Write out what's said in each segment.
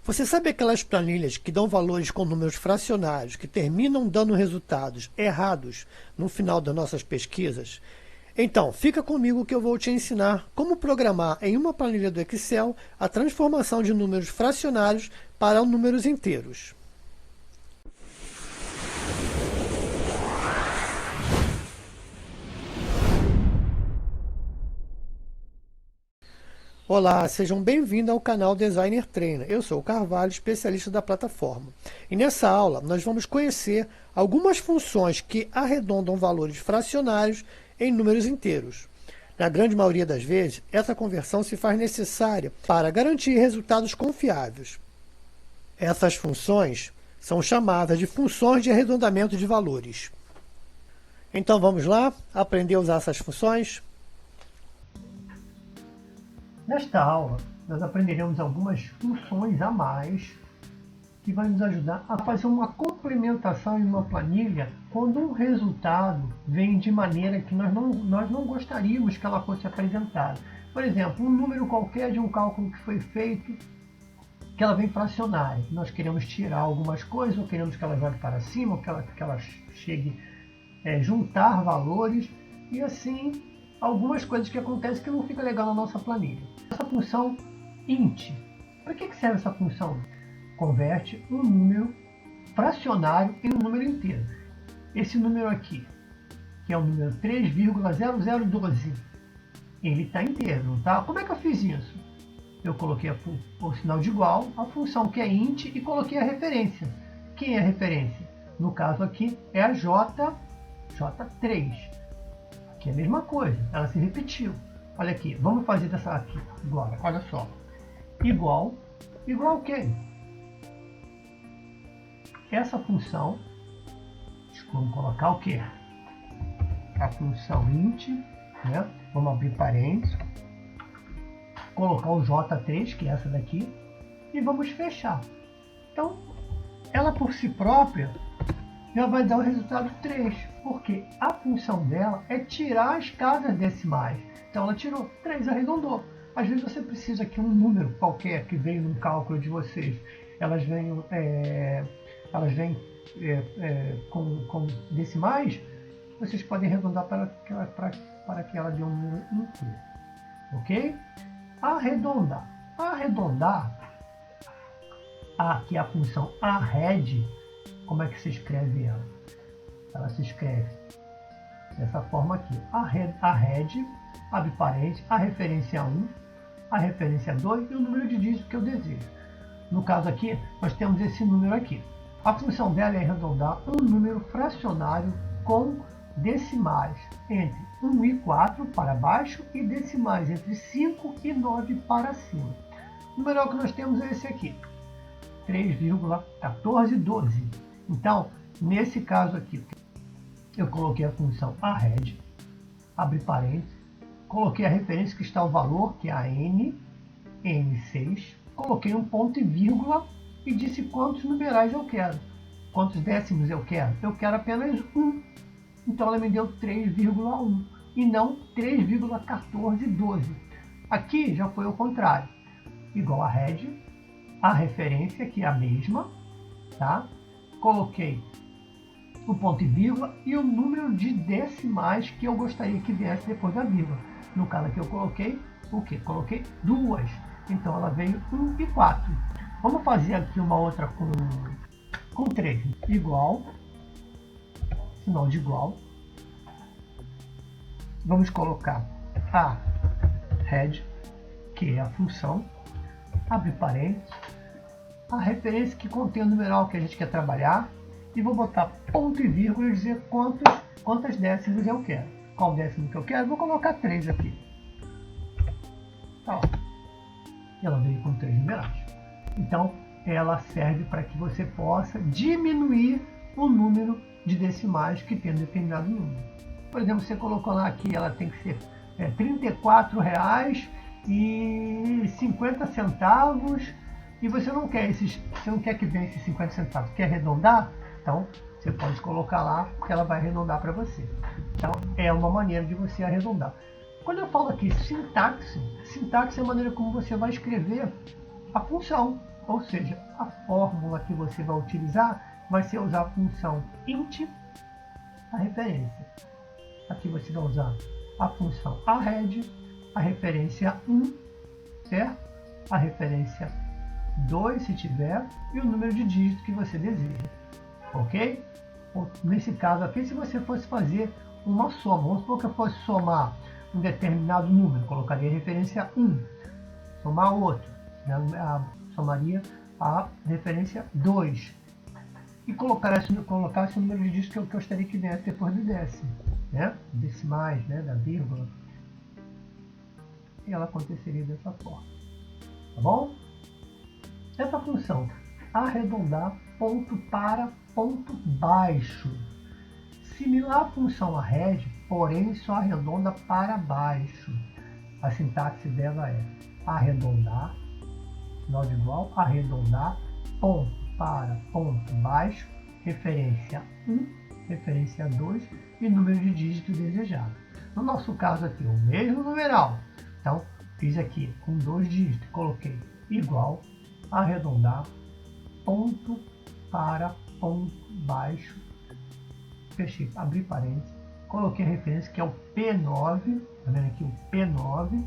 Você sabe aquelas planilhas que dão valores com números fracionários que terminam dando resultados errados no final das nossas pesquisas? Então, fica comigo que eu vou te ensinar como programar em uma planilha do Excel a transformação de números fracionários para números inteiros. Olá, sejam bem-vindos ao canal Designer Trainer. Eu sou o Carvalho, especialista da plataforma. E nessa aula nós vamos conhecer algumas funções que arredondam valores fracionários em números inteiros. Na grande maioria das vezes, essa conversão se faz necessária para garantir resultados confiáveis. Essas funções são chamadas de funções de arredondamento de valores. Então vamos lá aprender a usar essas funções? Nesta aula, nós aprenderemos algumas funções a mais que vai nos ajudar a fazer uma complementação em uma planilha quando um resultado vem de maneira que nós não gostaríamos que ela fosse apresentada. Por exemplo, um número qualquer de um cálculo que foi feito, que ela vem fracionária. Nós queremos tirar algumas coisas, ou queremos que ela jogue para cima, ou que ela chegue a juntar valores, e assim algumas coisas que acontecem que não fica legal na nossa planilha. Essa função int, para que serve essa função? Converte um número fracionário em um número inteiro. Esse número aqui, que é o número 3,0012, ele está inteiro, não tá? Como é que eu fiz isso? Eu coloquei o sinal de igual, a função que é int, e coloquei a referência. Quem é a referência? No caso aqui é a J3, que é a mesma coisa, ela se repetiu. Olha aqui, vamos fazer dessa aqui agora, olha só. Igual o quê? Essa função, vamos colocar o quê? A função int, né? Vamos abrir parênteses, colocar o J3, que é essa daqui, e vamos fechar. Então, ela por si própria já vai dar o resultado 3, porque a função dela é tirar as casas decimais. Então ela tirou 3, arredondou. Às vezes você precisa que um número qualquer que veio no cálculo de vocês, elas vêm com decimais, vocês podem arredondar para que ela dê um número inteiro. Ok? Arredondar, aqui a função arred. Como é que se escreve ela? Ela se escreve dessa forma aqui. Arred, abre parênteses, a referência 1, a referência 2 e o número de dígitos que eu desejo. No caso aqui, nós temos esse número aqui. A função dela é arredondar um número fracionário com decimais entre 1 e 4 para baixo e decimais entre 5 e 9 para cima. O numeral que nós temos é esse aqui, 3,1412. Então, nesse caso aqui, eu coloquei a função arred, abre parênteses, coloquei a referência que está o valor, que é a N6, coloquei um ponto e vírgula e disse quantos numerais eu quero. Quantos décimos eu quero? Eu quero apenas 1. Então ela me deu 3,1 e não 3,1412. Aqui já foi o contrário. Igual a red, a referência, que é a mesma, tá? Coloquei o ponto e vírgula e o número de decimais que eu gostaria que viesse depois da vírgula. No caso aqui eu coloquei o quê? Coloquei 2. Então ela veio 1 e 4. Vamos fazer aqui uma outra com 3. Igual, sinal de igual. Vamos colocar a red, que é a função, abre parênteses, a referência que contém o numeral que a gente quer trabalhar, e vou botar ponto e vírgula e dizer quantas décimos eu quero. Qual décimo que eu quero? Vou colocar 3 aqui. Tá. Ela veio com 3 numerais. Então, ela serve para que você possa diminuir o número de decimais que tem um determinado número. Por exemplo, você colocou lá que ela tem que ser R$ 34,50 e você não quer que venha esses 50 centavos, quer arredondar? Então, você pode colocar lá que ela vai arredondar para você. Então, é uma maneira de você arredondar. Quando eu falo aqui sintaxe é a maneira como você vai escrever a função. Ou seja, a fórmula que você vai utilizar vai ser usar a função int, a referência. Aqui você vai usar a função arred, a referência 1, certo? A referência 2, se tiver, e o número de dígito que você deseja, ok? Nesse caso aqui, se você fosse fazer uma soma, vamos supor que eu fosse somar um determinado número, colocaria a referência 1, somar outro, somaria a referência 2, e colocasse o número de dígitos que eu gostaria que desse depois do décimo, né? Decimais, né? Da vírgula, e ela aconteceria dessa forma, tá bom? Essa função arredondar ponto para ponto baixo, similar à função arred, porém só arredonda para baixo. A sintaxe dela é arredondar, sinal de igual, arredondar, ponto para ponto baixo, referência 1, referência 2 e número de dígito desejado. No nosso caso aqui, o mesmo numeral. Então, fiz aqui com 2 dígitos, coloquei igual, arredondar, ponto para ponto baixo, fechei, abri parênteses, coloquei a referência que é o P9, tá vendo aqui o P9,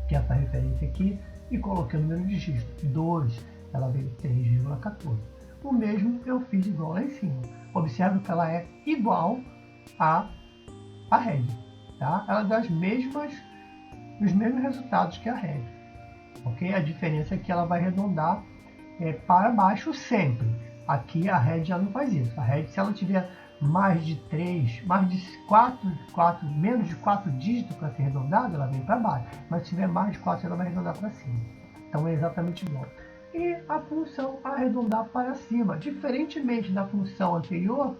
que é essa referência aqui, e coloquei o número de dígito, 2, ela veio 3,14. O mesmo eu fiz igual lá em cima. Observe que ela é igual a red, tá? Ela dá os mesmos resultados que a red. Ok? A diferença é que ela vai arredondar para baixo sempre. Aqui a red já não faz isso. A red, se ela tiver mais de 3, mais de 4, menos de 4 dígitos para ser arredondada, ela vem para baixo. Mas se tiver mais de 4, ela vai arredondar para cima. Então é exatamente igual. E a função arredondar para cima, diferentemente da função anterior,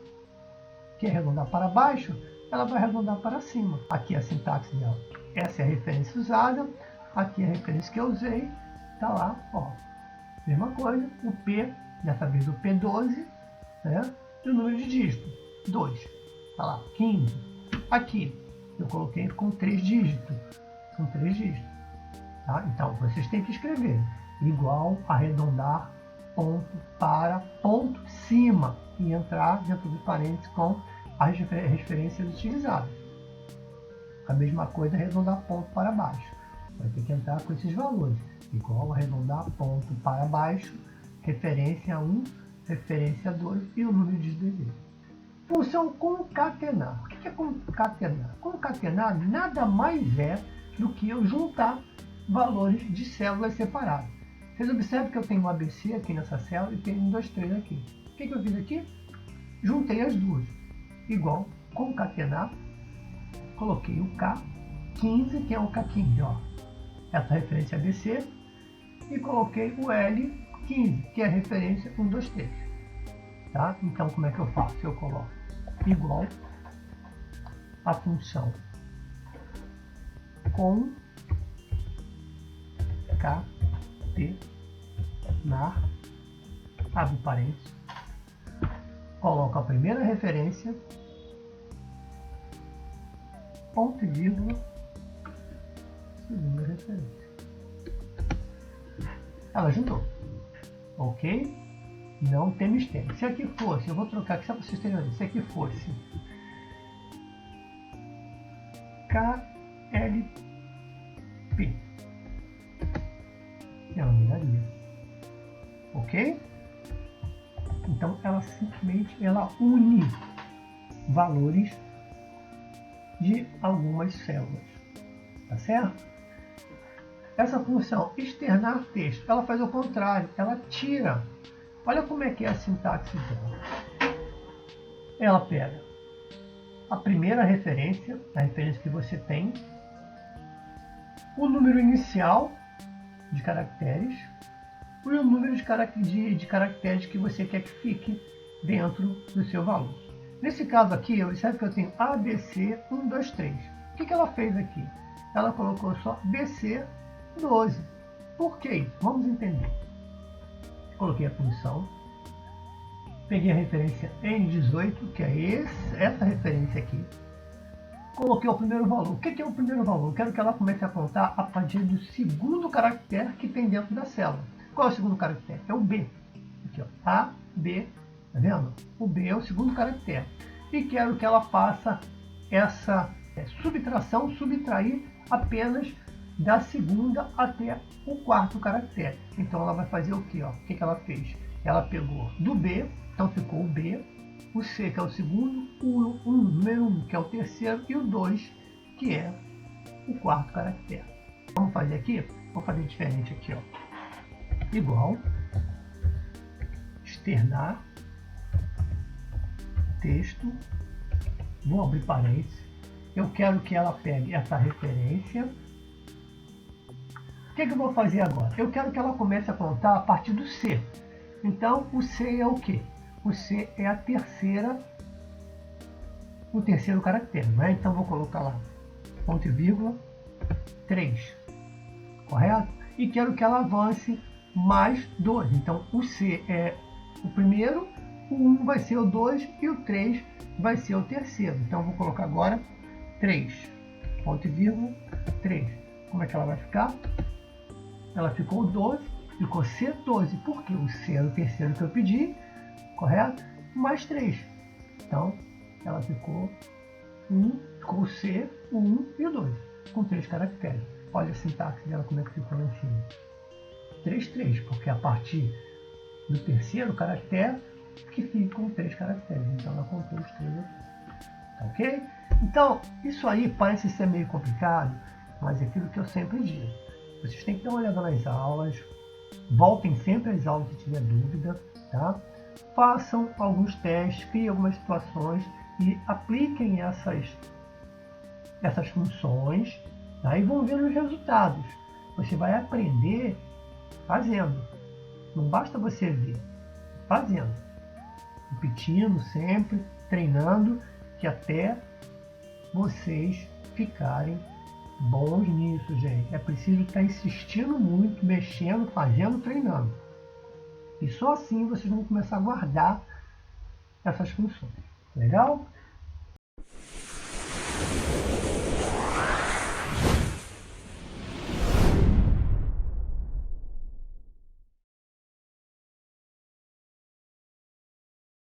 que é arredondar para baixo, ela vai arredondar para cima. Aqui é a sintaxe dela. Essa é a referência usada. Aqui é a referência que eu usei. Está lá, ó. Mesma coisa, o P, dessa vez o P12, né? E o número de dígito, 2. Está lá, 15. Aqui, eu coloquei com 3 dígitos. Com 3 dígitos. Tá? Então, vocês têm que escrever igual, arredondar, ponto para, ponto, cima. E entrar dentro de parênteses com as referências utilizadas. A mesma coisa, arredondar ponto para baixo. Vai ter que entrar com esses valores. Igual, arredondar ponto para baixo, referência 1, referência 2 e o número de desejo. Função concatenar. O que é concatenar? Concatenar nada mais é do que eu juntar valores de células separadas. Vocês observam que eu tenho um ABC aqui nessa célula e tenho um 2, 3 aqui. O que eu fiz aqui? Juntei as duas. Igual, concatenar, coloquei o K15, que é o K15, ó. Essa referência ABC, e coloquei o L15, que é a referência 1, 2, 3. Tá? Então, como é que eu faço? Eu coloco igual a função concatenar, abre parênteses, coloco a primeira referência, ponto e vírgula, segunda referência. Ela juntou. Ok? Não tem mistério. Se aqui fosse, eu vou trocar aqui só para vocês terem uma ideia. Se aqui fosse KLP, ela mudaria. Ok? Então ela simplesmente une valores de algumas células. Tá certo? Essa função externar texto, ela faz o contrário, ela tira. Olha como é que é a sintaxe dela. Ela pega a primeira referência, a referência que você tem, o número inicial de caracteres e o número de caracteres que você quer que fique dentro do seu valor. Nesse caso aqui, observe que eu tenho ABC 1, 2, 3. O que ela fez aqui? Ela colocou só BC 12. Por que isso? Vamos entender. Coloquei a função, peguei a referência N18, que é essa referência aqui, coloquei o primeiro valor. O que é o primeiro valor? Eu quero que ela comece a contar a partir do segundo caractere que tem dentro da célula. Qual é o segundo caractere? É o B. Aqui, ó. A, B, tá vendo? O B é o segundo caractere. E quero que ela faça essa subtração, subtrair apenas da segunda até o quarto caractere. Então ela vai fazer o que? O que ela fez? Ela pegou do B, então ficou o B, o C, que é o segundo, o número 1, que é o terceiro, e o 2, que é o quarto caractere. Vamos fazer aqui? Vamos fazer diferente aqui, ó. Igual, externar, texto, vou abrir parênteses, eu quero que ela pegue essa referência. O que eu vou fazer agora? Eu quero que ela comece a contar a partir do C. Então, o C é o quê? O C é a terceira, o terceiro caractere, né? Então, vou colocar lá, ponto e vírgula, 3, correto? E quero que ela avance mais 2. Então, o C é o primeiro, o 1 vai ser o 2 e o 3 vai ser o terceiro. Então, vou colocar agora 3, ponto e vírgula, 3. Como é que ela vai ficar? Ela ficou 12, ficou C12, porque o C era o terceiro que eu pedi, correto? Mais 3. Então, ela ficou 1, ficou o C, o 1 e o 2, com 3 caracteres. Olha a sintaxe dela, como é que ficou lá em cima. 3, 3, porque a partir do terceiro caractere que fica com 3 caracteres. Então, ela contou os 3 aqui. Tá ok? Então, isso aí parece ser meio complicado, mas é aquilo que eu sempre digo. Vocês têm que dar uma olhada nas aulas, voltem sempre às aulas se tiver dúvida, tá? Façam alguns testes, criem algumas situações e apliquem essas funções, tá? E vão ver os resultados. Você vai aprender fazendo. Não basta você ver, fazendo. Repetindo sempre, treinando, que até vocês ficarem bons nisso, gente. É preciso estar insistindo muito, mexendo, fazendo, treinando. E só assim vocês vão começar a guardar essas funções. Legal?